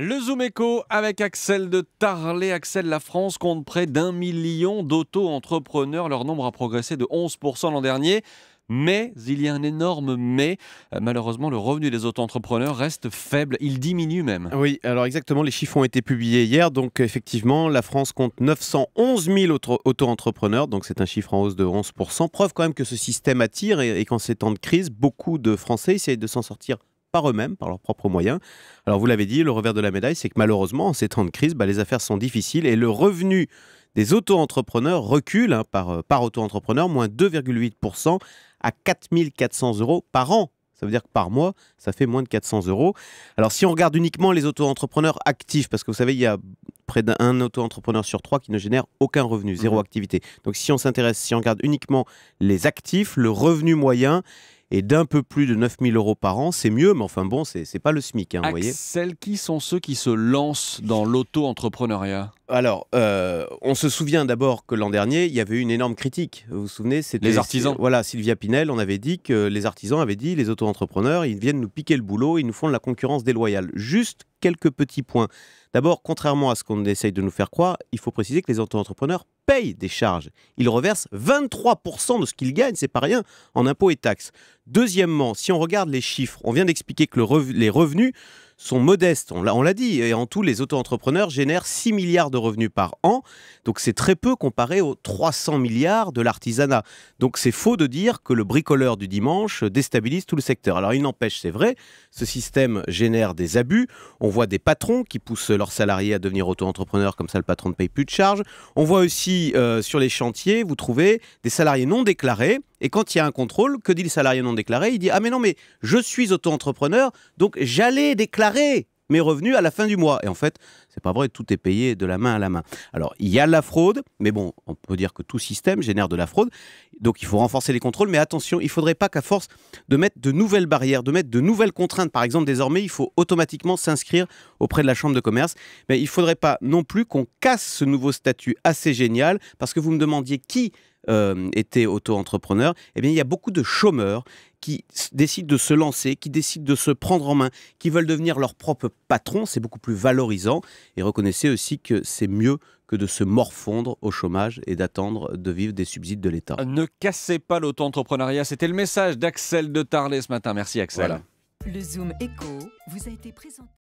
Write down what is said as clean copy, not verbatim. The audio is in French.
Le Zoom Echo avec Axel de Tarlet. Axel, la France compte près d'1 million d'auto-entrepreneurs. Leur nombre a progressé de 11% l'an dernier. Mais il y a un énorme mais. Malheureusement, le revenu des auto-entrepreneurs reste faible. Il diminue même. Oui, alors exactement, les chiffres ont été publiés hier. Donc effectivement, la France compte 911 000 auto-entrepreneurs. Donc c'est un chiffre en hausse de 11%. Preuve quand même que ce système attire et qu'en ces temps de crise, beaucoup de Français essayent de s'en sortir par eux-mêmes, par leurs propres moyens. Alors vous l'avez dit, le revers de la médaille, c'est que malheureusement, en ces temps de crise, les affaires sont difficiles et le revenu des auto-entrepreneurs recule par auto-entrepreneur, moins 2,8% à 4 400 euros par an. Ça veut dire que par mois, ça fait moins de 400 euros. Alors si on regarde uniquement les auto-entrepreneurs actifs, parce que vous savez, il y a près d'un auto-entrepreneur sur 3 qui ne génère aucun revenu, zéro activité. Donc si on regarde uniquement les actifs, le revenu moyen est d'un peu plus de 9 000 euros par an. C'est mieux, mais enfin bon, c'est pas le SMIC, vous voyez. Axel, qui sont ceux qui se lancent dans l'auto-entrepreneuriat ? Alors, on se souvient d'abord que l'an dernier, il y avait eu une énorme critique. Vous vous souvenez, c'était Les artisans. Voilà, Sylvia Pinel, on avait dit que les artisans avaient dit, les auto-entrepreneurs, ils viennent nous piquer le boulot, ils nous font de la concurrence déloyale. Juste quelques petits points. D'abord, contrairement à ce qu'on essaye de nous faire croire, il faut préciser que les auto-entrepreneurs payent des charges. Ils reversent 23% de ce qu'ils gagnent, c'est pas rien, en impôts et taxes. Deuxièmement, si on regarde les chiffres, on vient d'expliquer que les revenus sont modestes, on l'a dit, et en tout, les auto-entrepreneurs génèrent 6 milliards de revenus par an, donc c'est très peu comparé aux 300 milliards de l'artisanat. Donc c'est faux de dire que le bricoleur du dimanche déstabilise tout le secteur. Alors il n'empêche, c'est vrai, ce système génère des abus, on voit des patrons qui poussent leurs salariés à devenir auto-entrepreneurs, comme ça le patron ne paye plus de charges. On voit aussi sur les chantiers, vous trouvez des salariés non déclarés. Et quand il y a un contrôle, que dit le salarié non déclaré ? Il dit « Ah mais non, mais je suis auto-entrepreneur, donc j'allais déclarer mes revenus à la fin du mois. » Et en fait, c'est pas vrai, tout est payé de la main à la main. Alors, il y a de la fraude, mais bon, on peut dire que tout système génère de la fraude. Donc, il faut renforcer les contrôles, mais attention, il ne faudrait pas qu'à force de mettre de nouvelles barrières, de mettre de nouvelles contraintes, par exemple, désormais, il faut automatiquement s'inscrire auprès de la Chambre de commerce. Mais il ne faudrait pas non plus qu'on casse ce nouveau statut assez génial, parce que vous me demandiez qui était auto-entrepreneur. Eh bien, il y a beaucoup de chômeurs qui décident de se lancer, qui décident de se prendre en main, qui veulent devenir leur propre patron. C'est beaucoup plus valorisant. Et reconnaissez aussi que c'est mieux que de se morfondre au chômage et d'attendre de vivre des subsides de l'État. Ne cassez pas l'auto-entrepreneuriat. C'était le message d'Axel de Tarlet ce matin. Merci Axel. Voilà. Le Zoom Echo vous a été présenté.